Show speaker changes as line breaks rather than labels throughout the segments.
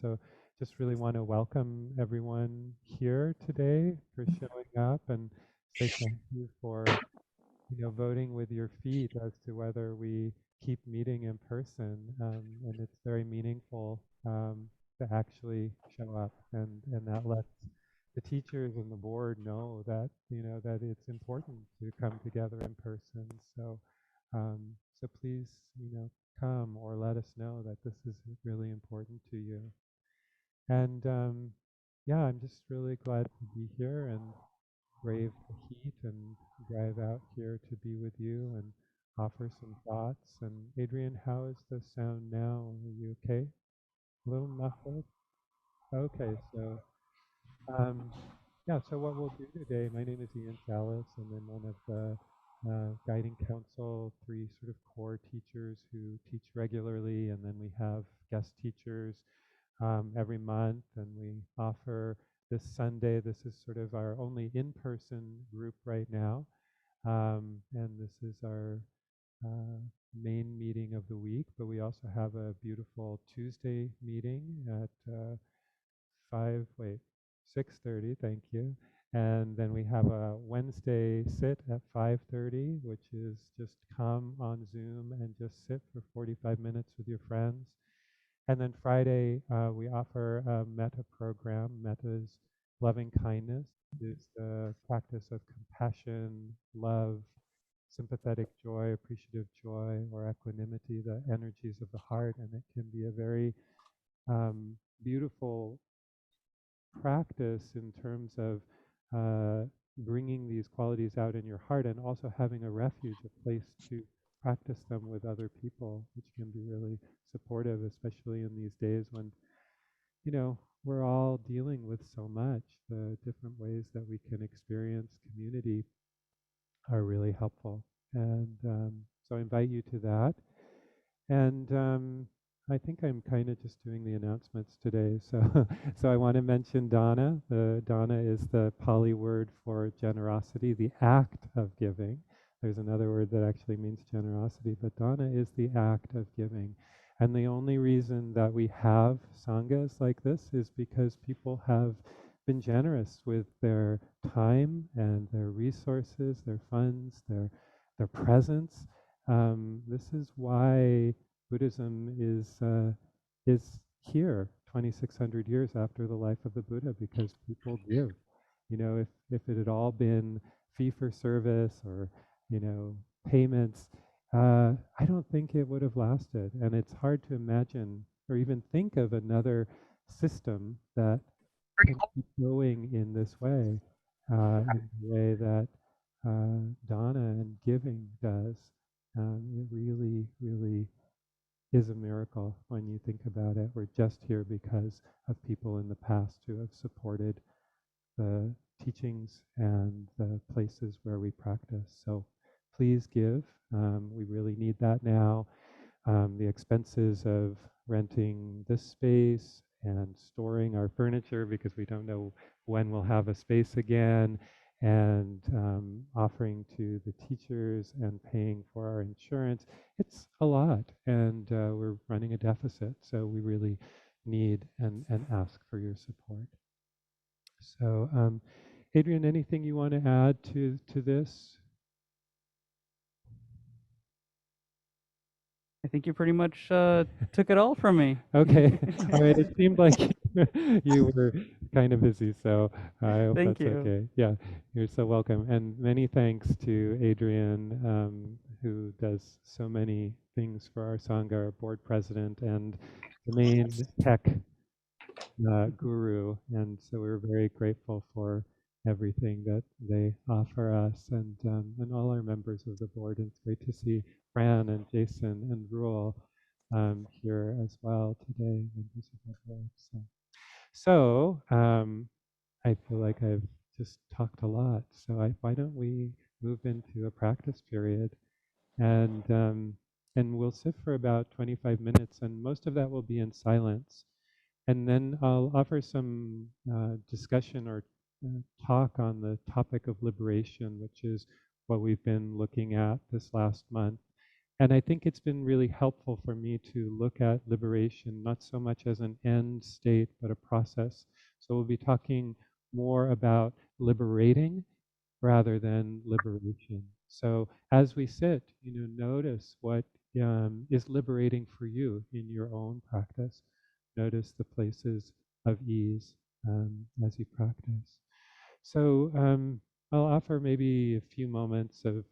So just really want to welcome everyone here today for showing up and say thank you for voting with your feet as to whether we keep meeting in person. And it's very meaningful to actually show up, and that lets the teachers and the board know that that it's important to come together in person. So please come or let us know that this is really important to you. And yeah, I'm just really glad to be here and brave the heat and drive out here to be with you and offer some thoughts. And Adrian, how is the sound now? Are you okay? A little muffled? Okay, so yeah, so what we'll do today, my name is Ian Challis, and I'm one of the guiding council, 3 sort of core teachers who teach regularly, and then we have guest teachers every month, and we offer this Sunday. This is sort of our only in-person group right now, and this is our uh, main meeting of the week, but we also have a beautiful Tuesday meeting at 6:30, thank you. And then we have a Wednesday sit at 5:30, which is just come on Zoom and just sit for 45 minutes with your friends. And then Friday, we offer a metta program. Metta is loving kindness, is the practice of compassion, love, sympathetic joy, appreciative joy, or equanimity, the energies of the heart. And it can be a very beautiful practice in terms of bringing these qualities out in your heart and also having a refuge, a place to practice them with other people, which can be really supportive, especially in these days when, we're all dealing with so much. The different ways that we can experience community are really helpful. And so I invite you to that. And I think I'm kind of just doing the announcements today. So, so I want to mention dana. Dana is the Pali word for generosity, the act of giving. There's another word that actually means generosity, but dana is the act of giving. And the only reason that we have sanghas like this is because people have been generous with their time and their resources, their funds, their presence. This is why Buddhism is here 2,600 years after the life of the Buddha, because people give. If it had all been fee for service or payments, I don't think it would have lasted. And it's hard to imagine or even think of another system that can keep going in this way, in the way that dana and giving does. It really, really is a miracle when you think about it. We're just here because of people in the past who have supported the teachings and the places where we practice. So please give. We really need that now. The expenses of renting this space and storing our furniture because we don't know when we'll have a space again, and offering to the teachers and paying for our insurance. It's a lot, and we're running a deficit, so we really need and ask for your support. So, Adrian, anything you want to add to this?
I think you pretty much took it all from me.
Okay. All right. It seemed like you were kind of busy, so I hope
Thank
that's
you.
okay. Yeah, you're so welcome. And many thanks to Adrian, who does so many things for our Sangha, our board president, and the main tech guru. And so we're very grateful for everything that they offer us, and all our members of the board. And it's great to see Fran and Jason and Rule here as well today, members of the board. So I feel like I've just talked a lot. So why don't we move into a practice period, and we'll sit for about 25 minutes, and most of that will be in silence. And then I'll offer some discussion or talk on the topic of liberation, which is what we've been looking at this last month. And I think it's been really helpful for me to look at liberation not so much as an end state, but a process. So we'll be talking more about liberating rather than liberation. So as we sit, notice what is liberating for you in your own practice. Notice the places of ease as you practice. So I'll offer maybe a few moments of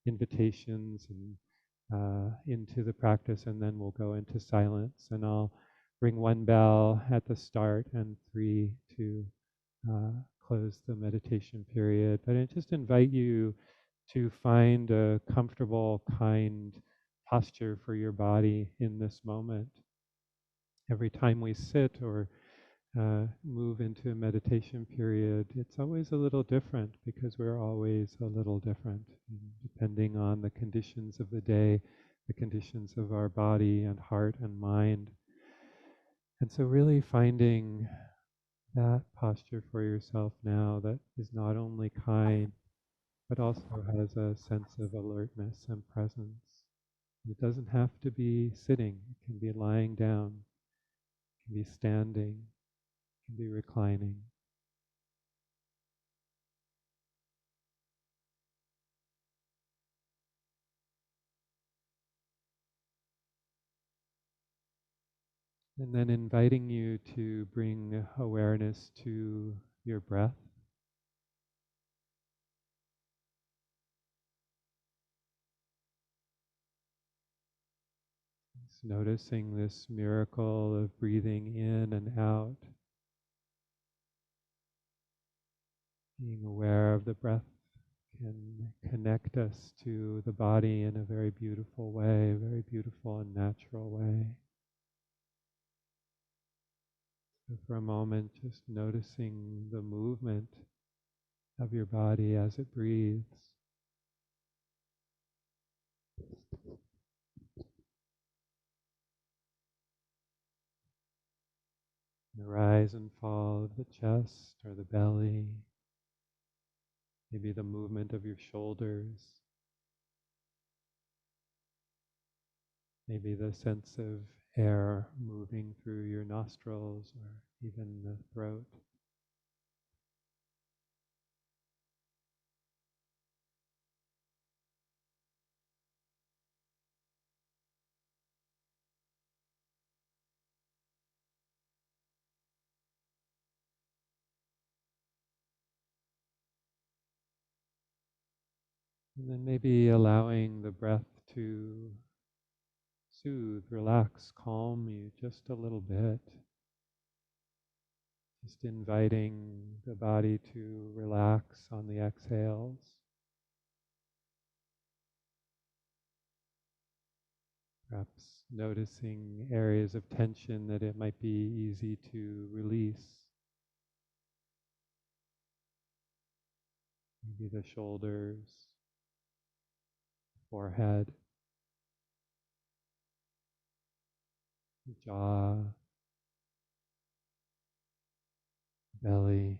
invitations and into the practice, and then we'll go into silence. And I'll ring one bell at the start and three to close the meditation period. But I just invite you to find a comfortable, kind posture for your body in this moment. Every time we sit or move into a meditation period, it's always a little different because we're always a little different, depending on the conditions of the day, the conditions of our body and heart and mind. And so really finding that posture for yourself now that is not only kind, but also has a sense of alertness and presence. It doesn't have to be sitting. It can be lying down, it can be standing, it can be reclining. And then inviting you to bring awareness to your breath. Just noticing this miracle of breathing in and out. Being aware of the breath can connect us to the body in a very beautiful way, a very beautiful and natural way. So for a moment, just noticing the movement of your body as it breathes. The rise and fall of the chest or the belly. Maybe the movement of your shoulders. Maybe the sense of air moving through your nostrils or even the throat. And then maybe allowing the breath to soothe, relax, calm you just a little bit. Just inviting the body to relax on the exhales. Perhaps noticing areas of tension that it might be easy to release. Maybe the shoulders, forehead, the jaw, belly.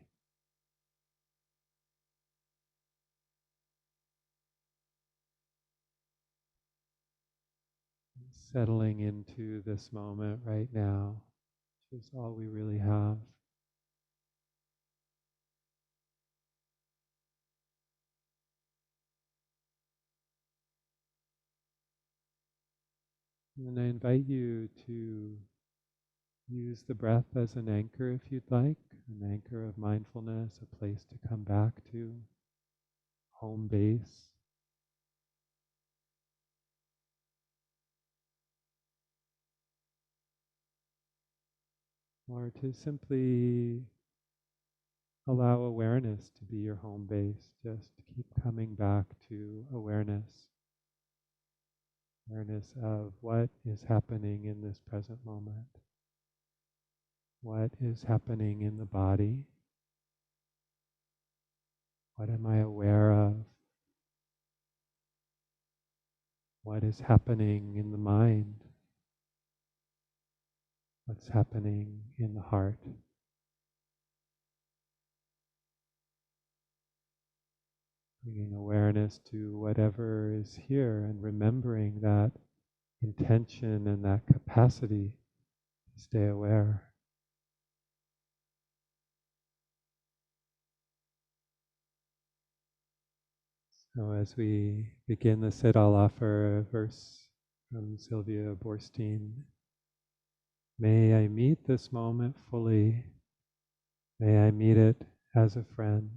Settling into this moment right now, which is all we really have. And I invite you to use the breath as an anchor if you'd like, an anchor of mindfulness, a place to come back to, home base. Or to simply allow awareness to be your home base. Just keep coming back to awareness. Awareness of what is happening in this present moment. What is happening in the body? What am I aware of? What is happening in the mind? What's happening in the heart? And bringing awareness to whatever is here and remembering that intention and that capacity to stay aware. So as we begin the sit, I'll offer a verse from Sylvia Boorstein. May I meet this moment fully. May I meet it as a friend.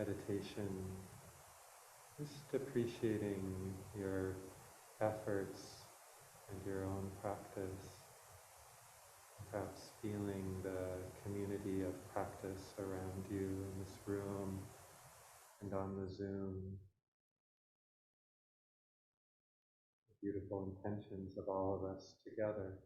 meditation, just appreciating your efforts and your own practice, perhaps feeling the community of practice around you in this room and on the Zoom, the beautiful intentions of all of us together.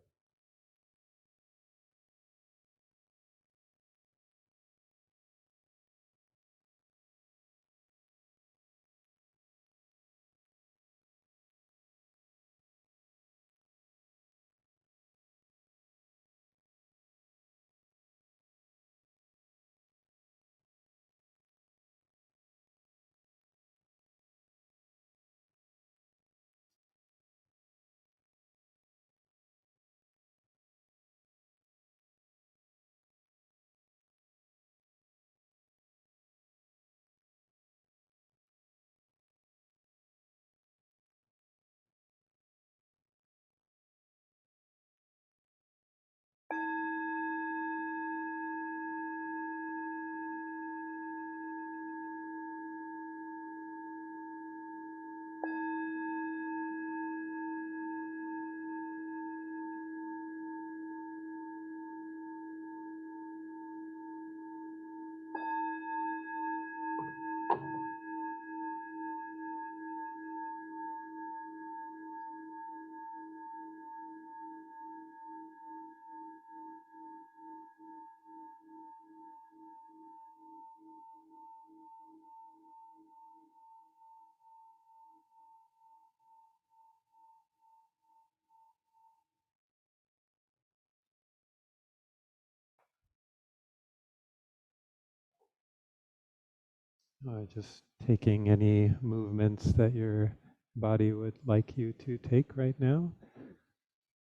Just taking any movements that your body would like you to take right now.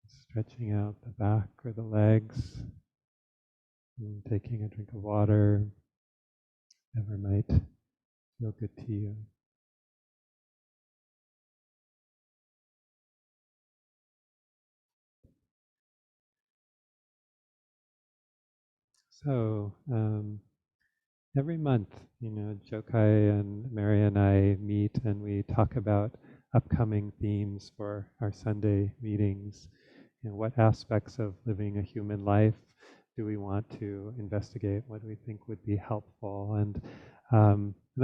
Stretching out the back or the legs, and taking a drink of water, whatever might feel good to you. So, every month, Jokai and Mary and I meet and we talk about upcoming themes for our Sunday meetings. What aspects of living a human life do we want to investigate? What do we think would be helpful? And I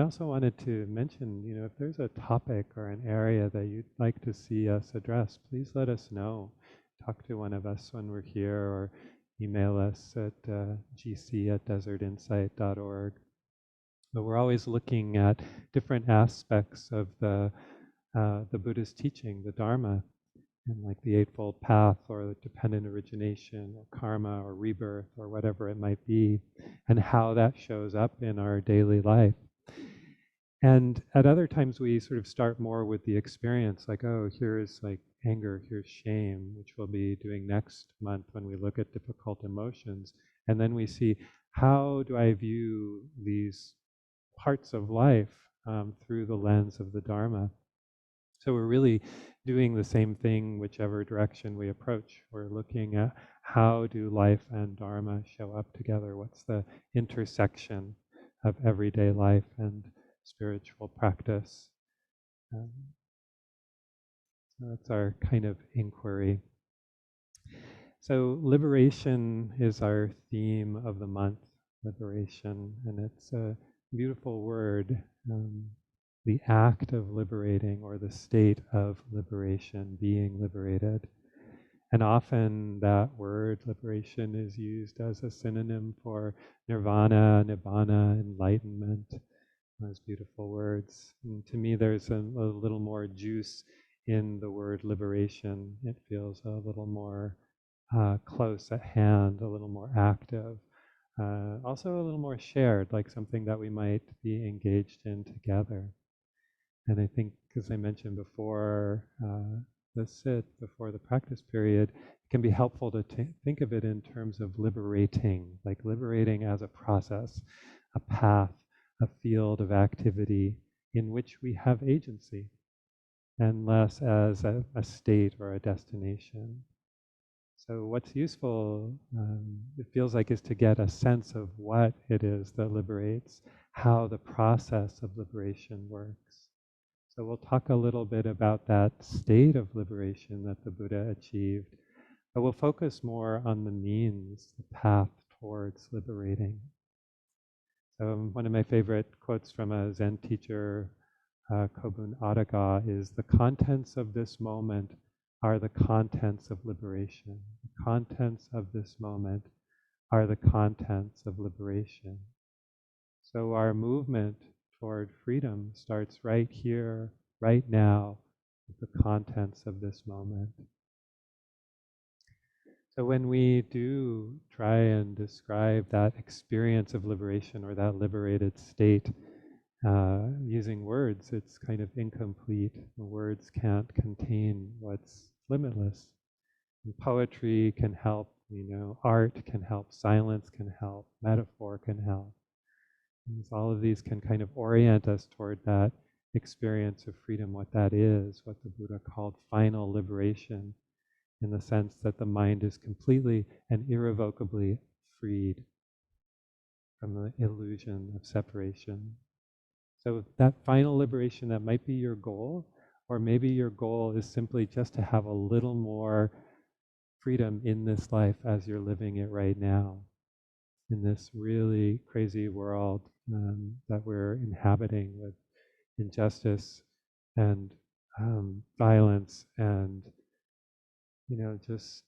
also wanted to mention, if there's a topic or an area that you'd like to see us address, please let us know. Talk to one of us when we're here, or email us at gc@desertinsight.org. But we're always looking at different aspects of the Buddha's teaching, the Dharma, and like the Eightfold Path, or the dependent origination, or karma, or rebirth, or whatever it might be, and how that shows up in our daily life. And at other times we sort of start more with the experience, like, oh, here's like anger, here's shame, which we'll be doing next month when we look at difficult emotions. And then we see, how do I view these parts of life through the lens of the Dharma? So we're really doing the same thing whichever direction we approach. We're looking at how do life and Dharma show up together? What's the intersection of everyday life and spiritual practice? So that's our kind of inquiry. So liberation is our theme of the month, liberation, and it's a beautiful word. The act of liberating, or the state of liberation, being liberated. And often that word liberation is used as a synonym for nirvana, nibbana, enlightenment, those beautiful words. And to me, there's a little more juice in the word liberation. It feels a little more close at hand, a little more active. Also a little more shared, like something that we might be engaged in together. And I think, as I mentioned before, the sit, before the practice period, it can be helpful to think of it in terms of liberating, like liberating as a process, a path, a field of activity in which we have agency, and less as a state or a destination. So what's useful, it feels like, is to get a sense of what it is that liberates, how the process of liberation works. So we'll talk a little bit about that state of liberation that the Buddha achieved, but we'll focus more on the means, the path towards liberating. So one of my favorite quotes from a Zen teacher, Kobun Adaga, is the contents of this moment are the contents of liberation. The contents of this moment are the contents of liberation. So our movement toward freedom starts right here, right now, with the contents of this moment. So when we do try and describe that experience of liberation or that liberated state using words, it's kind of incomplete. The words can't contain what's limitless. And poetry can help, art can help, silence can help, metaphor can help. And so all of these can kind of orient us toward that experience of freedom, what that is, what the Buddha called final liberation, in the sense that the mind is completely and irrevocably freed from the illusion of separation. So that final liberation, that might be your goal, or maybe your goal is simply just to have a little more freedom in this life as you're living it right now, in this really crazy world that we're inhabiting with injustice and violence and, just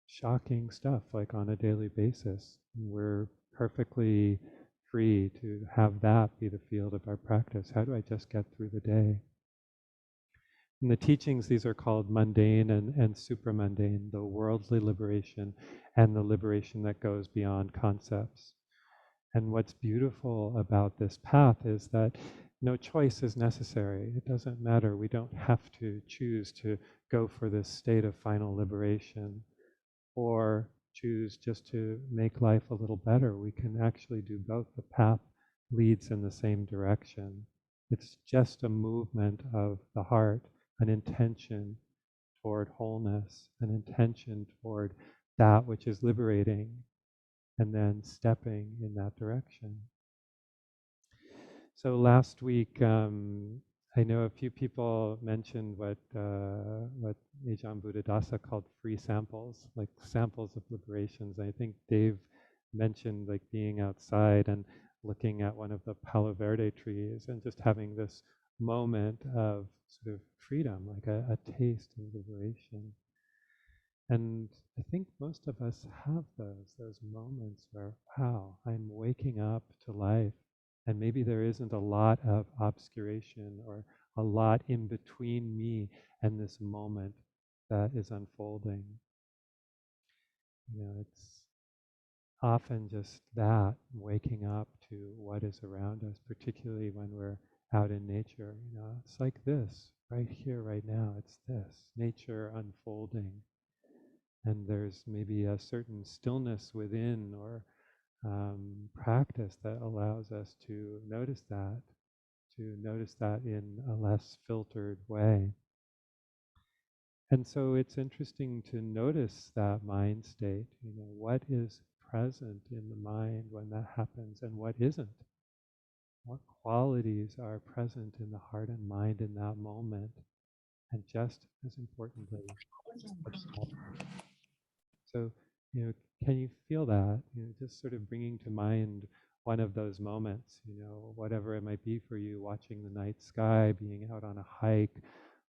shocking stuff like on a daily basis. We're perfectly free to have that be the field of our practice. How do I just get through the day? In the teachings, these are called mundane and supramundane, the worldly liberation and the liberation that goes beyond concepts. And what's beautiful about this path is that no choice is necessary. It doesn't matter. We don't have to choose to go for this state of final liberation or choose just to make life a little better. We can actually do both. The path leads in the same direction. It's just a movement of the heart, an intention toward wholeness, an intention toward that which is liberating, and then stepping in that direction. So last week, I know a few people mentioned what Ajahn Buddhadasa called free samples, like samples of liberations. I think Dave mentioned like being outside and looking at one of the Palo Verde trees and just having this moment of sort of freedom, like a taste of liberation. And I think most of us have those moments where, wow, I'm waking up to life. And maybe there isn't a lot of obscuration or a lot in between me and this moment that is unfolding. It's often just that, waking up to what is around us, particularly when we're out in nature. It's like this, right here, right now. It's this, nature unfolding. And there's maybe a certain stillness within or practice that allows us to notice that in a less filtered way. And so it's interesting to notice that mind state, what is present in the mind when that happens and what isn't. What qualities are present in the heart and mind in that moment, and just as importantly, what's absent. So, can you feel that? Just sort of bringing to mind one of those moments, whatever it might be for you, watching the night sky, being out on a hike,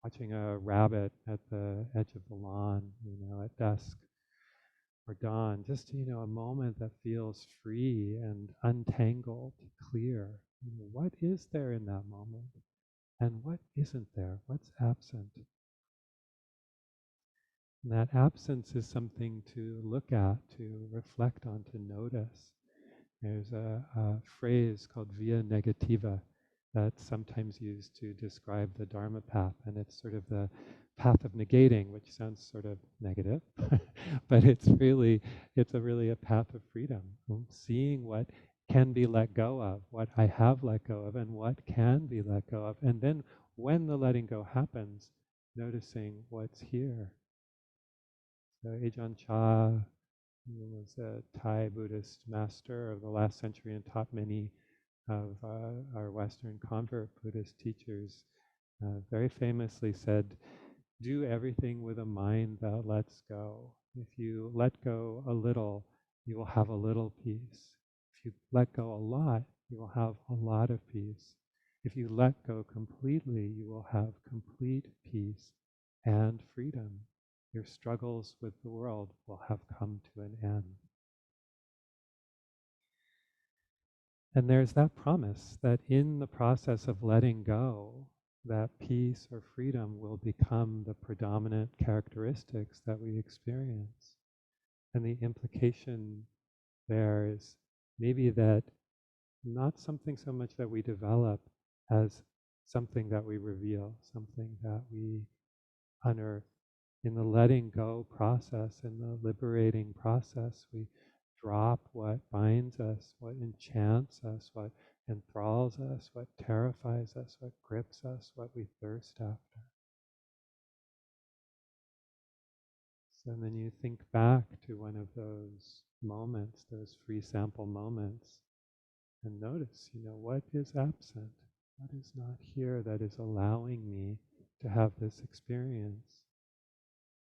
watching a rabbit at the edge of the lawn, at dusk or dawn, just, a moment that feels free and untangled, clear. What is there in that moment? And what isn't there? What's absent? And that absence is something to look at, to reflect on, to notice. There's a phrase called via negativa that's sometimes used to describe the Dharma path, and it's sort of the path of negating, which sounds sort of negative, but it's really a path of freedom, seeing what can be let go of, what I have let go of, and what can be let go of, and then when the letting go happens, noticing what's here. So Ajahn Chah, who was a Thai Buddhist master of the last century and taught many of our Western convert Buddhist teachers very famously said, do everything with a mind that lets go. If you let go a little, you will have a little peace. If you let go a lot, you will have a lot of peace. If you let go completely, you will have complete peace and freedom. Your struggles with the world will have come to an end. And there's that promise that in the process of letting go, that peace or freedom will become the predominant characteristics that we experience. And the implication there is maybe that not something so much that we develop as something that we reveal, something that we unearth. In the letting go process, in the liberating process, we drop what binds us, what enchants us, what enthralls us, what terrifies us, what grips us, what we thirst after. So then you think back to one of those moments, those free sample moments, and notice, what is absent? What is not here that is allowing me to have this experience?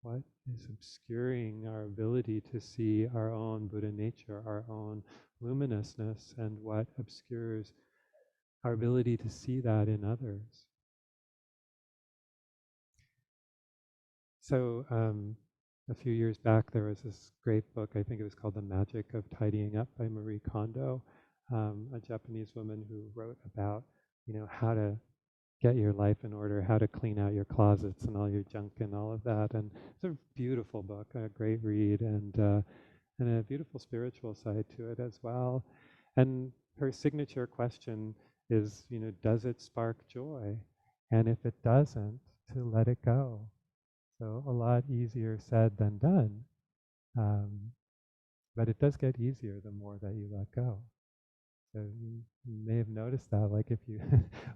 What is obscuring our ability to see our own Buddha nature, our own luminousness, and what obscures our ability to see that in others? So a few years back, there was this great book, I think it was called The Magic of Tidying Up by Marie Kondo, a Japanese woman who wrote about, how to get your life in order, how to clean out your closets and all your junk and all of that. And it's a beautiful book, a great read, and a beautiful spiritual side to it as well. And her signature question is, does it spark joy? And if it doesn't, to let it go. So a lot easier said than done. But it does get easier the more that you let go. So you may have noticed that, like if you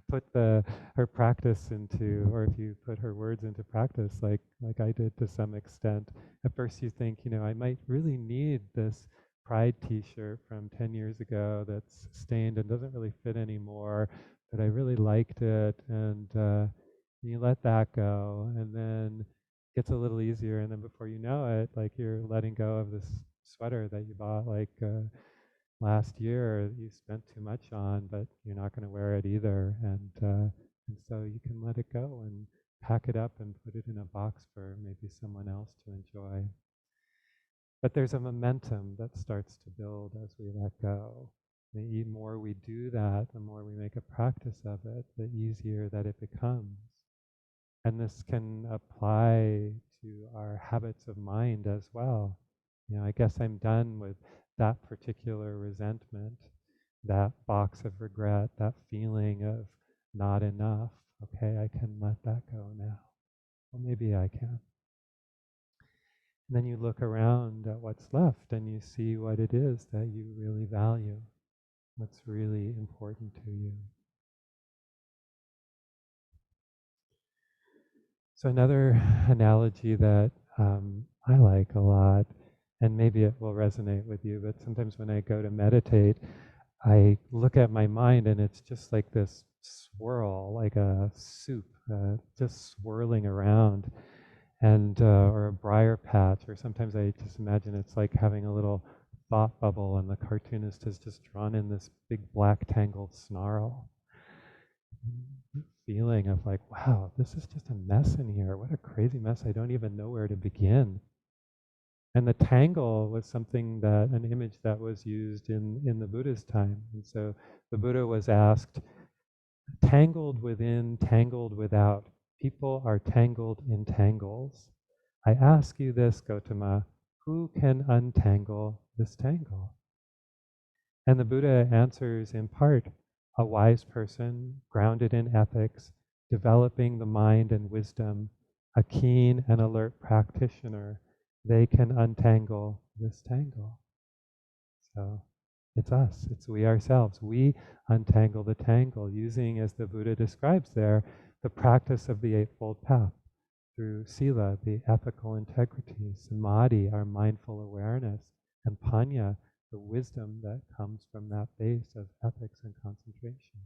put her practice into, or if you put her words into practice, like I did to some extent, at first you think, I might really need this Pride T-shirt from 10 years ago that's stained and doesn't really fit anymore, but I really liked it, and you let that go, and then it gets a little easier, and then before you know it, like you're letting go of this sweater that you bought, like last year you spent too much on, but you're not going to wear it either, and so you can let it go and pack it up and put it in a box for maybe someone else to enjoy. But there's a momentum that starts to build as we let go. The more we do that, the more we make a practice of it, the easier that it becomes. And this can apply to our habits of mind as well. I guess I'm done with that particular resentment, that box of regret, that feeling of not enough. Okay, I can let that go now. Well, maybe I can. And then you look around at what's left and you see what it is that you really value, what's really important to you. So another analogy that I like a lot, and maybe it will resonate with you, but sometimes when I go to meditate, I look at my mind and it's just like this swirl, like a soup, just swirling around, and or a briar patch, or sometimes I just imagine it's like having a little thought bubble and the cartoonist has just drawn in this big black tangled snarl. Feeling of like, wow, this is just a mess in here. What a crazy mess. I don't even know where to begin. And the tangle was something that, an image that was used in the Buddha's time. And so the Buddha was asked, tangled within, tangled without. People are tangled in tangles. I ask you this, Gautama, who can untangle this tangle? And the Buddha answers in part, a wise person, grounded in ethics, developing the mind and wisdom, a keen and alert practitioner, they can untangle this tangle. So it's us, it's we ourselves. We untangle the tangle using, as the Buddha describes there, the practice of the Eightfold Path through sila, the ethical integrity, samadhi, our mindful awareness, and panya, the wisdom that comes from that base of ethics and concentration.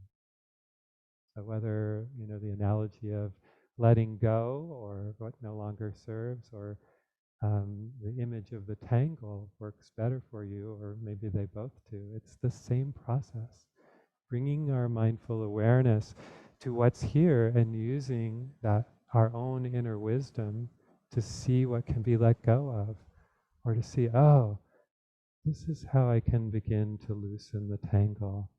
So whether, the analogy of letting go or what no longer serves, or the image of the tangle works better for you, or maybe they both do. It's the same process. Bringing our mindful awareness to what's here and using that, our own inner wisdom, to see what can be let go of, or to see, oh, this is how I can begin to loosen the tangle.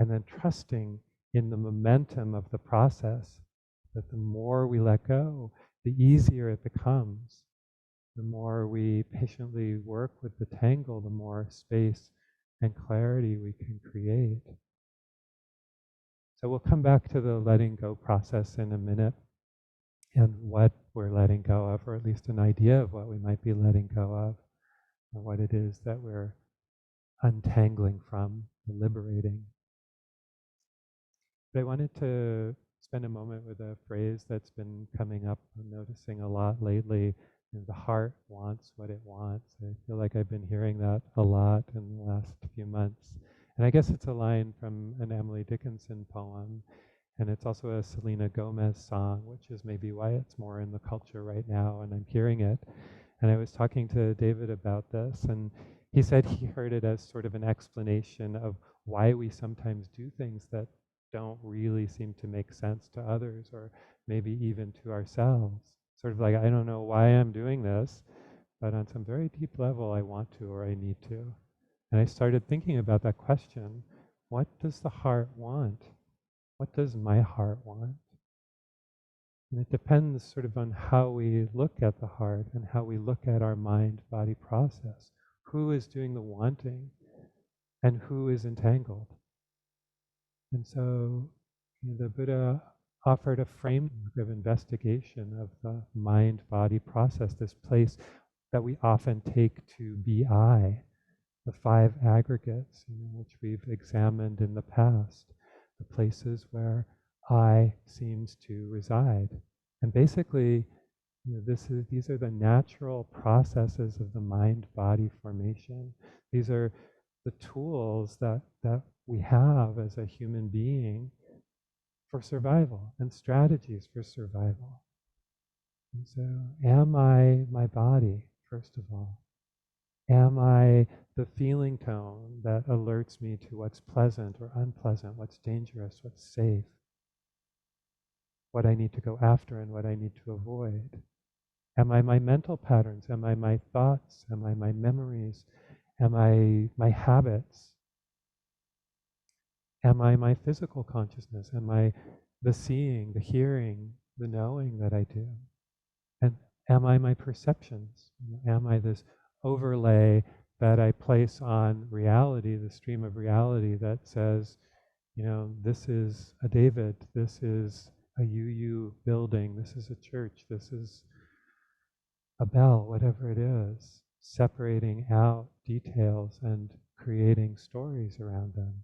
And then trusting in the momentum of the process, that the more we let go, the easier it becomes. The more we patiently work with the tangle, the more space and clarity we can create. So we'll come back to the letting go process in a minute, and what we're letting go of, or at least an idea of what we might be letting go of, or what it is that we're untangling from, liberating. But I wanted to spend a moment with a phrase that's been coming up, I'm noticing a lot lately. The heart wants what it wants. I feel like I've been hearing that a lot in the last few months. And I guess it's a line from an Emily Dickinson poem, and it's also a Selena Gomez song, which is maybe why it's more in the culture right now, and I'm hearing it. And I was talking to David about this, and he said he heard it as sort of an explanation of why we sometimes do things that don't really seem to make sense to others, or maybe even to ourselves. Sort of like, I don't know why I'm doing this, but on some very deep level I want to, or I need to. And I started thinking about that question. What does the heart want? What does my heart want? And it depends sort of on how we look at the heart and how we look at our mind-body process. Who is doing the wanting and who is entangled? And so the Buddha offered a framework of investigation of the mind-body process, this place that we often take to be I, the five aggregates, which we've examined in the past, the places where I seems to reside. And basically, these are the natural processes of the mind-body formation. These are the tools that we have as a human being for survival, and strategies for survival. And so, am I my body, first of all? Am I the feeling tone that alerts me to what's pleasant or unpleasant, what's dangerous, what's safe, what I need to go after and what I need to avoid? Am I my mental patterns? Am I my thoughts? Am I my memories? Am I my habits? Am I my physical consciousness? Am I the seeing, the hearing, the knowing that I do? And am I my perceptions? Am I this overlay that I place on reality, the stream of reality that says, this is a David, this is a UU building, this is a church, this is a bell, whatever it is, separating out details and creating stories around them.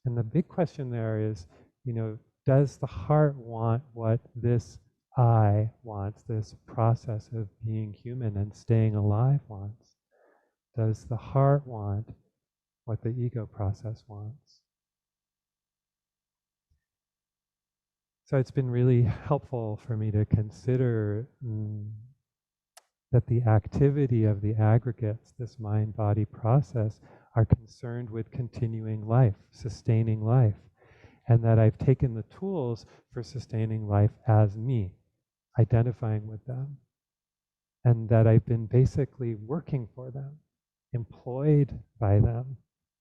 And the big question there is, does the heart want what this I wants, this process of being human and staying alive wants? Does the heart want what the ego process wants? So it's been really helpful for me to consider that the activity of the aggregates, this mind-body process, are concerned with continuing life, sustaining life, and that I've taken the tools for sustaining life as me, identifying with them, and that I've been basically working for them, employed by them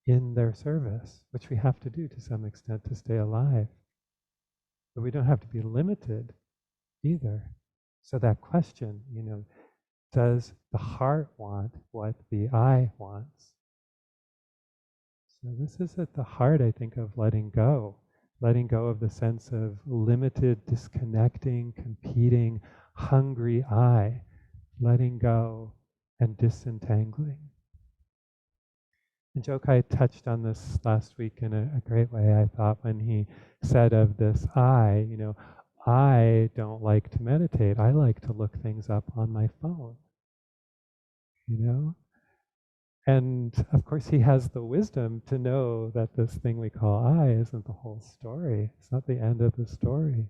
in their service, which we have to do to some extent to stay alive. But we don't have to be limited either. So that question, does the heart want what the I wants? So this is at the heart, I think, of letting go of the sense of limited, disconnecting, competing, hungry I, letting go and disentangling. And Jokai touched on this last week in a great way, I thought, when he said of this I, I don't like to meditate. I like to look things up on my phone. you know? And of course, he has the wisdom to know that this thing we call I isn't the whole story. It's not the end of the story.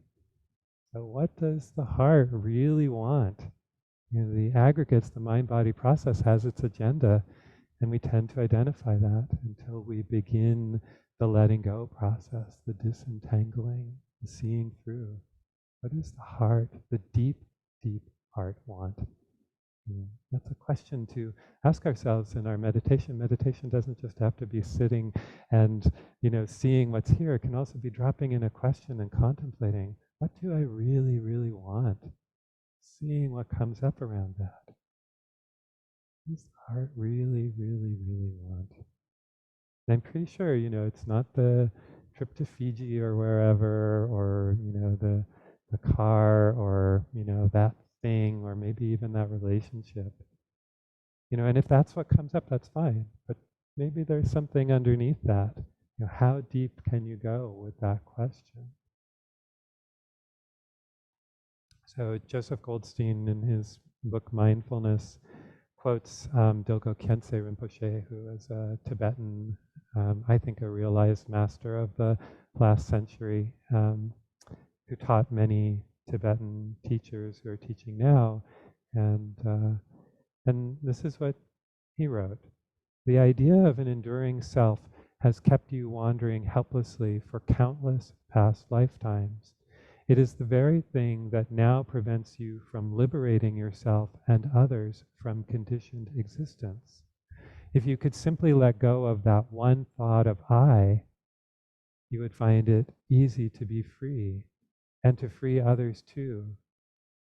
So what does the heart really want? You know, the aggregates, the mind-body process has its agenda, and we tend to identify that until we begin the letting go process, the disentangling, the seeing through. What does the heart, the deep, deep heart want? That's a question to ask ourselves in our meditation. Meditation doesn't just have to be sitting and, seeing what's here. It can also be dropping in a question and contemplating, what do I really, really want? Seeing what comes up around that. What does the heart really, really, really want? And I'm pretty sure, it's not the trip to Fiji or wherever, or, the car, or, that thing, or maybe even that relationship. And if that's what comes up, that's fine. But maybe there's something underneath that. How deep can you go with that question? So Joseph Goldstein, in his book Mindfulness, quotes Dilgo Khyentse Rinpoche, who was a Tibetan, I think a realized master of the last century, who taught many Tibetan teachers who are teaching now. And this is what he wrote. The idea of an enduring self has kept you wandering helplessly for countless past lifetimes. It is the very thing that now prevents you from liberating yourself and others from conditioned existence. If you could simply let go of that one thought of I, you would find it easy to be free and to free others too.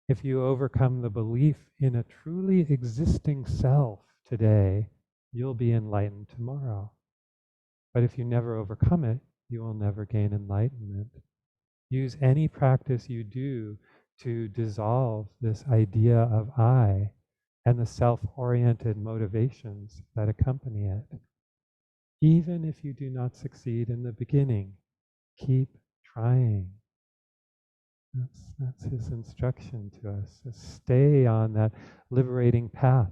If you overcome the belief in a truly existing self today, you'll be enlightened tomorrow. But if you never overcome it, you will never gain enlightenment. Use any practice you do to dissolve this idea of I and the self-oriented motivations that accompany it. Even if you do not succeed in the beginning, keep trying. That's his instruction to us. So stay on that liberating path.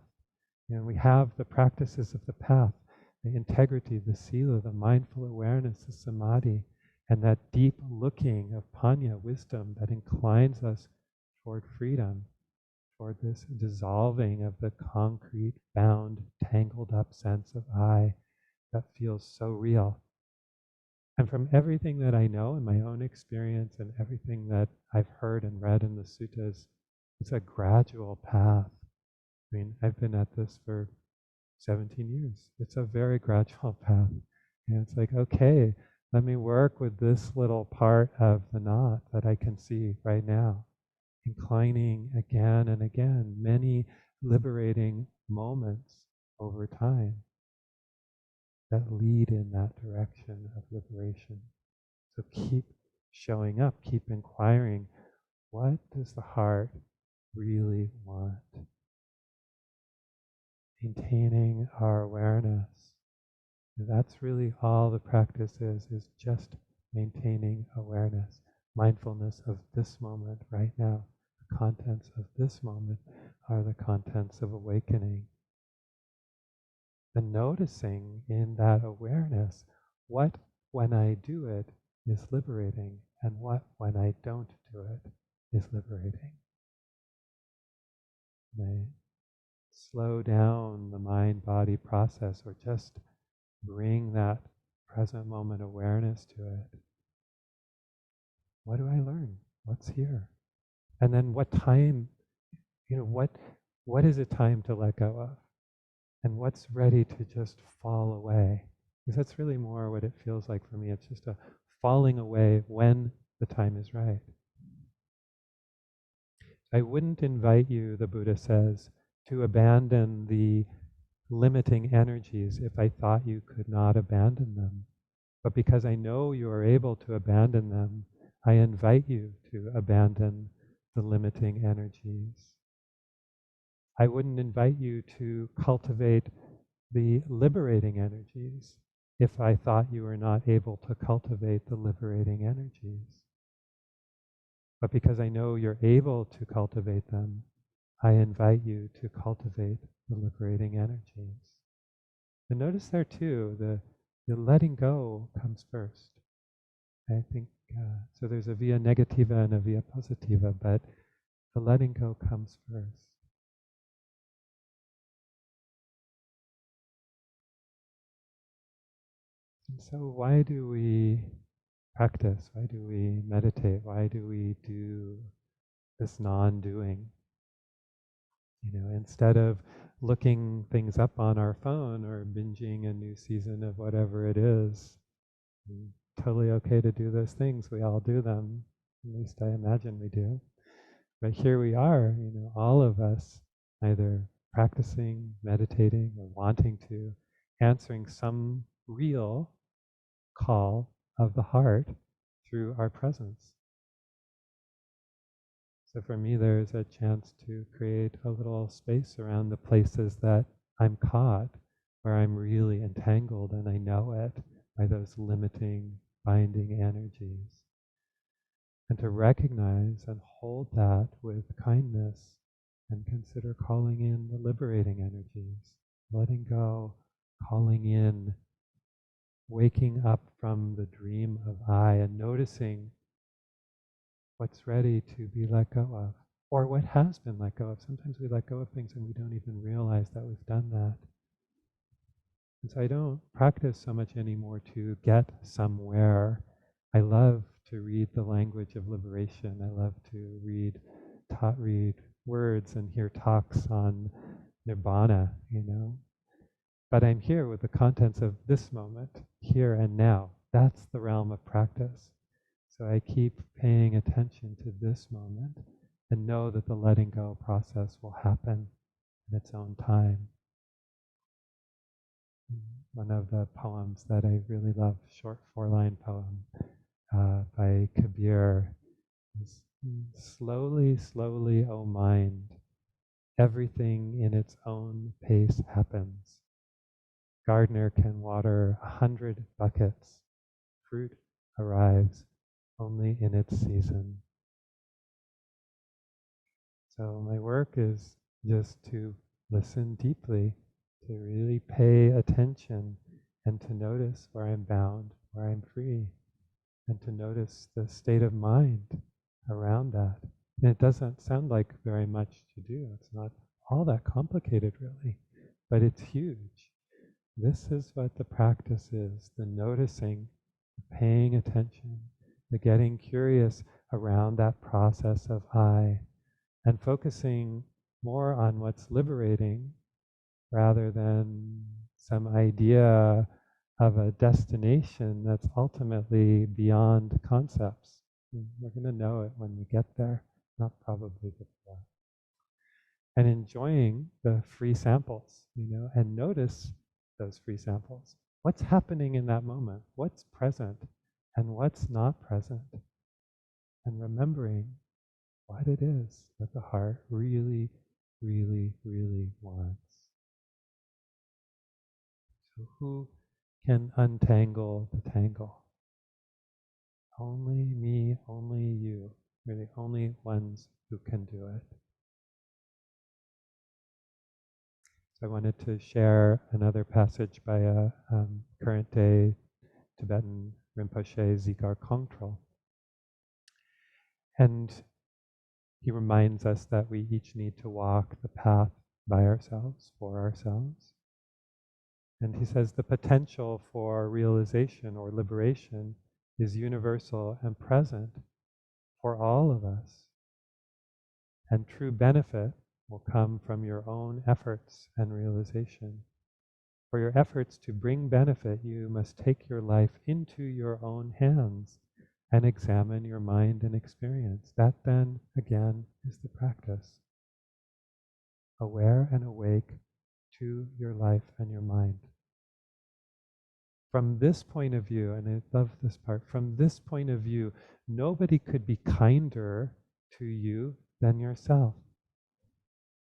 We have the practices of the path, the integrity, the sila, the mindful awareness, the samadhi, and that deep looking of panya, wisdom, that inclines us toward freedom, toward this dissolving of the concrete, bound, tangled up sense of I that feels so real. And from everything that I know in my own experience and everything that I've heard and read in the suttas, it's a gradual path. I mean, I've been at this for 17 years. It's a very gradual path. And it's like, okay, let me work with this little part of the knot that I can see right now, inclining again and again, many liberating moments over time that lead in that direction of liberation. So keep showing up, keep inquiring, what does the heart really want? Maintaining our awareness. That's really all the practice is just maintaining awareness, mindfulness of this moment right now. The contents of this moment are the contents of awakening. And noticing in that awareness what, when I do it, is liberating, and what, when I don't do it, is liberating. Right? Slow down the mind-body process, or just bring that present moment awareness to it. What do I learn? What's here? And then what time, what is it time to let go of? And what's ready to just fall away? Because that's really more what it feels like for me. It's just a falling away when the time is right. I wouldn't invite you, the Buddha says, to abandon the limiting energies if I thought you could not abandon them. But because I know you are able to abandon them, I invite you to abandon the limiting energies. I wouldn't invite you to cultivate the liberating energies if I thought you were not able to cultivate the liberating energies. But because I know you're able to cultivate them, I invite you to cultivate the liberating energies. And notice there too, the letting go comes first. I think, so there's a via negativa and a via positiva, but the letting go comes first. And so why do we practice? Why do we meditate? Why do we do this non-doing? Instead of looking things up on our phone or binging a new season of whatever it is, totally okay to do those things. We all do them. At least I imagine we do. But here we are, all of us either practicing, meditating, or wanting to, answering some real call of the heart through our presence. So for me, there's a chance to create a little space around the places that I'm caught, where I'm really entangled and I know it by those limiting, binding energies. And to recognize and hold that with kindness and consider calling in the liberating energies, letting go, calling in, waking up from the dream of I and noticing what's ready to be let go of, or what has been let go of. Sometimes we let go of things and we don't even realize that we've done that. And so I don't practice so much anymore to get somewhere. I love to read the language of liberation. I love to read words and hear talks on nirvana, But I'm here with the contents of this moment, here and now. That's the realm of practice. So I keep paying attention to this moment and know that the letting go process will happen in its own time. One of the poems that I really love, short 4-line poem by Kabir, is slowly, slowly, O mind, everything in its own pace happens. Gardener can water 100 buckets. Fruit arrives only in its season. So my work is just to listen deeply, to really pay attention and to notice where I'm bound, where I'm free, and to notice the state of mind around that. And it doesn't sound like very much to do. It's not all that complicated really, but it's huge. This is what the practice is, the noticing, the paying attention, the getting curious around that process of I, and focusing more on what's liberating rather than some idea of a destination that's ultimately beyond concepts. We're going to know it when we get there, not probably before. And enjoying the free samples, and notice those free samples. What's happening in that moment? What's present and what's not present? And remembering what it is that the heart really, really, really wants. So who can untangle the tangle? Only me, only you. We're the only ones who can do it. So I wanted to share another passage by a current day Tibetan Rinpoche, Dzigar Kongtrul. And he reminds us that we each need to walk the path by ourselves, for ourselves. And he says the potential for realization or liberation is universal and present for all of us. And true benefit will come from your own efforts and realization. For your efforts to bring benefit, you must take your life into your own hands and examine your mind and experience. That then, again, is the practice. Aware and awake to your life and your mind. From this point of view, and I love this part, from this point of view, nobody could be kinder to you than yourself.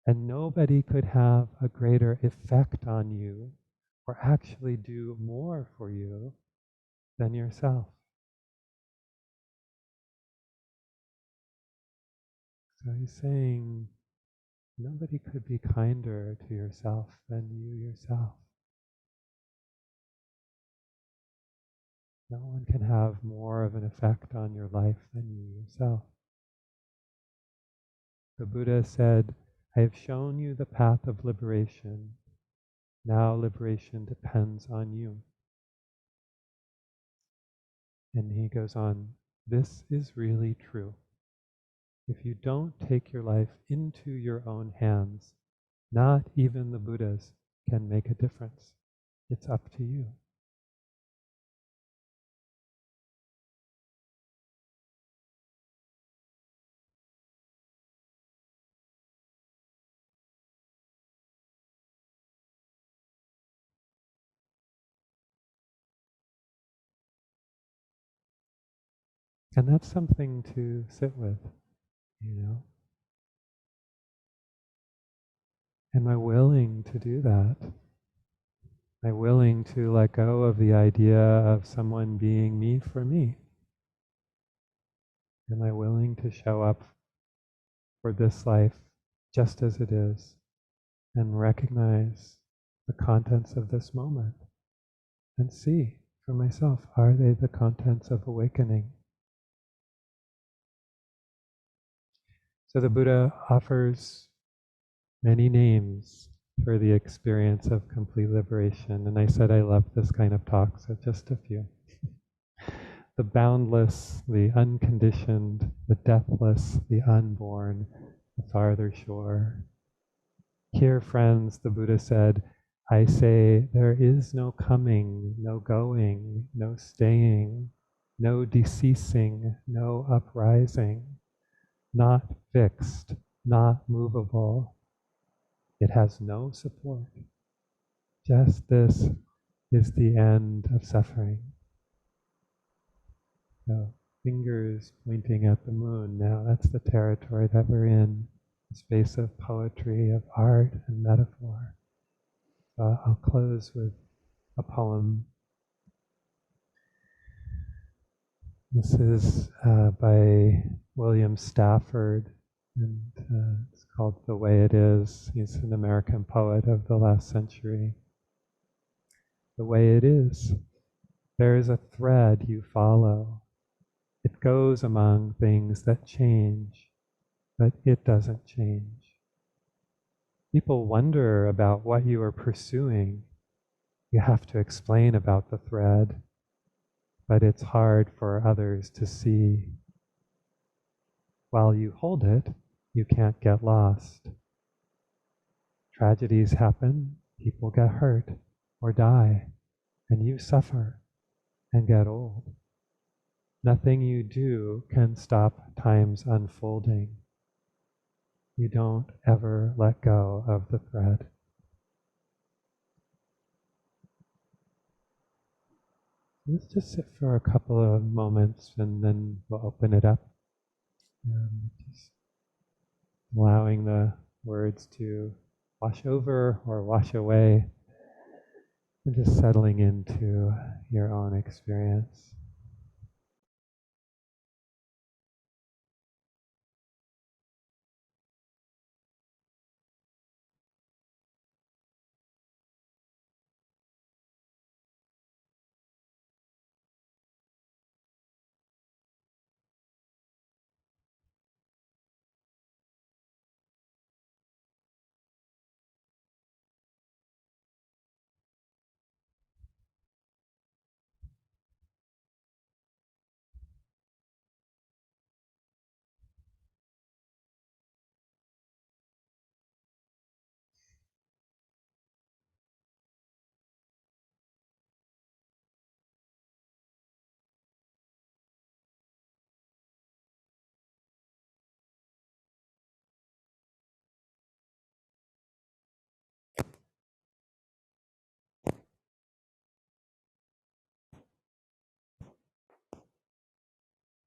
And nobody could have a greater effect on you or actually do more for you than yourself. So he's saying, Nobody could be kinder to yourself than you yourself. No one can have more of an effect on your life than you yourself. The Buddha said, I have shown you the path of liberation. Now liberation depends on you. And he goes on, this is really true. If you don't take your life into your own hands, not even the Buddhas can make a difference. It's up to you. And that's something to sit with, you know. Am I willing to do that? Am I willing to let go of the idea of someone being me for me? Am I willing to show up for this life just as it is and recognize the contents of this moment and see for myself, are they the contents of awakening? So the Buddha offers many names for the experience of complete liberation. And I said I love this kind of talk, so just a few. The boundless, the unconditioned, the deathless, the unborn, the farther shore. Here, friends, the Buddha said, I say there is no coming, no going, no staying, no deceasing, no uprising, not fixed, not movable. It has no support. Just this is the end of suffering. So, fingers pointing at the moon. Now that's the territory that we're in, the space of poetry, of art and metaphor. I'll close with a poem. This is by William Stafford, and it's called The Way It Is. He's an American poet of the last century. The way it is. There is a thread you follow. It goes among things that change, but it doesn't change. People wonder about what you are pursuing. You have to explain about the thread, but it's hard for others to see. While you hold it, you can't get lost. Tragedies happen, people get hurt or die, and you suffer and get old. Nothing you do can stop time's unfolding. You don't ever let go of the thread. Let's just sit for a couple of moments and then we'll open it up. Just allowing the words to wash over or wash away and just settling into your own experience.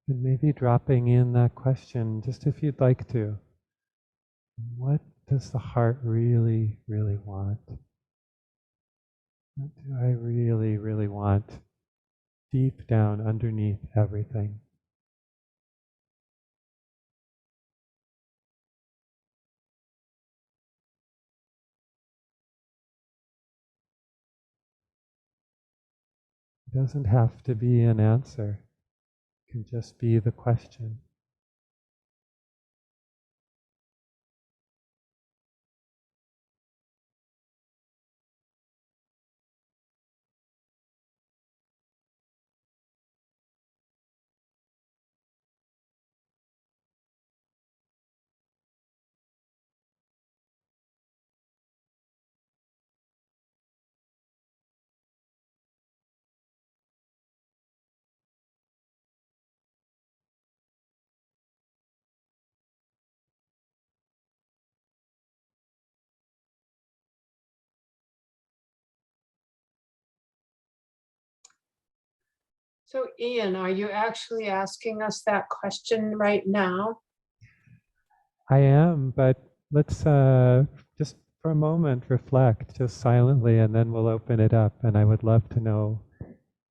And maybe dropping in that question, just if you'd like to. What does the heart really, really want? What do I really, really want deep down underneath everything? It doesn't have to be an answer. It can just be the question.
So Ian, are you actually asking us that question right now?
I am, but let's just for a moment reflect just silently and then we'll open it up. And I would love to know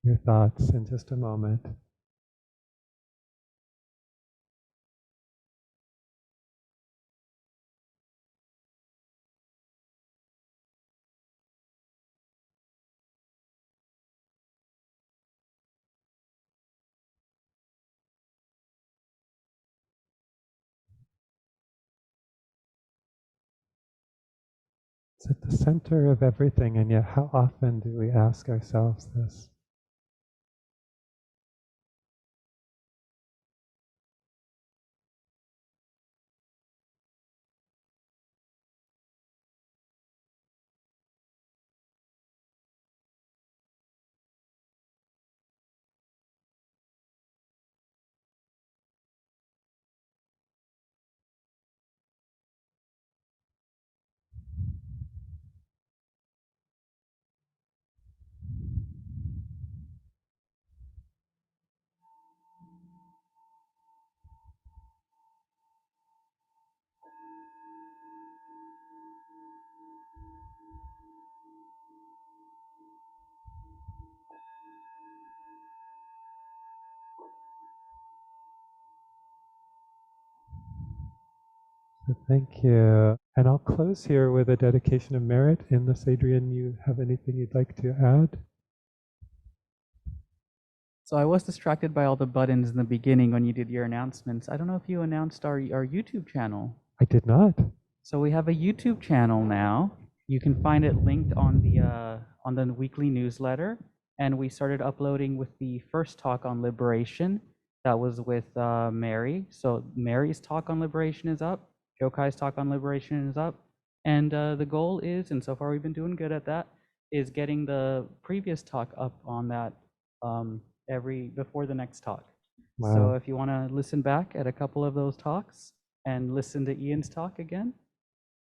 your thoughts in just a moment. It's at the center of everything, and yet how often do we ask ourselves this? So thank you. And I'll close here with a dedication of merit. Unless, Adrian, you have anything you'd like to add?
So I was distracted by all the buttons in the beginning when you did your announcements. I don't know if you announced our YouTube channel.
I did not.
So we have a YouTube channel now. You can find it linked on the weekly newsletter. And we started uploading with the first talk on liberation. That was with Mary. So Mary's talk on liberation is up. Jokai's talk on liberation is up. And the goal is, and so far we've been doing good at that, is getting the previous talk up on that before the next talk.
Wow.
So if you want to listen back at a couple of those talks and listen to Ian's talk again,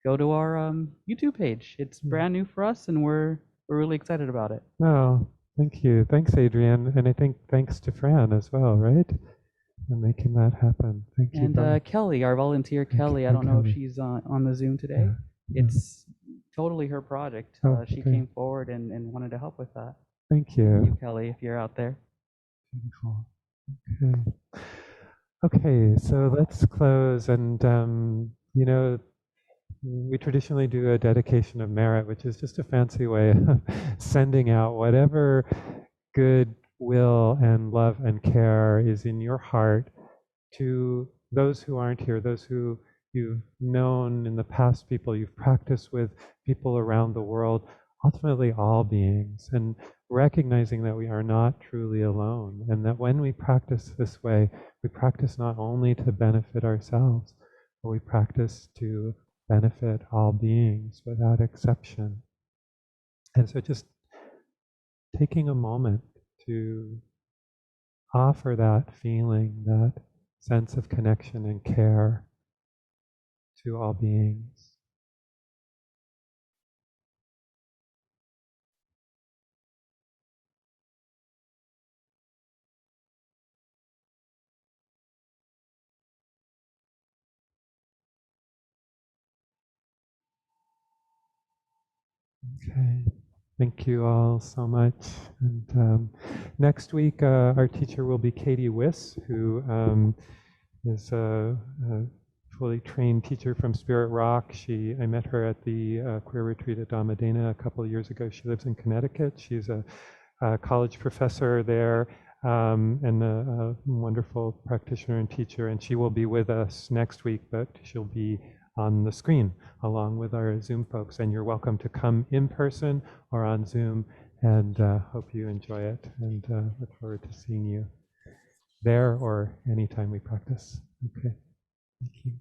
go to our YouTube page. It's brand new for us, and we're really excited about it.
Oh, thank you. Thanks, Adrian. And I think thanks to Fran as well, right? For making that happen. Thank you.
And Kelly, our volunteer Kelly, I don't know if
Kelly.
she's on the Zoom today.
Yeah.
It's totally her project.
Oh,
She
okay.
came forward and wanted to help with that.
Thank you.
Thank you, Kelly, if you're out there.
Beautiful. Okay. Okay, so let's close. And, we traditionally do a dedication of merit, which is just a fancy way of sending out whatever good will and love and care is in your heart to those who aren't here, those who you've known in the past, people you've practiced with, people around the world, ultimately all beings, and recognizing that we are not truly alone, and that when we practice this way, we practice not only to benefit ourselves, but we practice to benefit all beings without exception. And so just taking a moment to offer that feeling, that sense of connection and care to all beings. Okay, thank you all so much. And next week, our teacher will be Katie Wiss, who is a fully trained teacher from Spirit Rock. I met her at the queer retreat at Damadena a couple of years ago. She lives in Connecticut. She's a college professor there, and a wonderful practitioner and teacher, and she will be with us next week, but she'll be on the screen along with our Zoom folks, and you're welcome to come in person or on Zoom, and hope you enjoy it, and look forward to seeing you there or anytime we practice. Okay, thank you.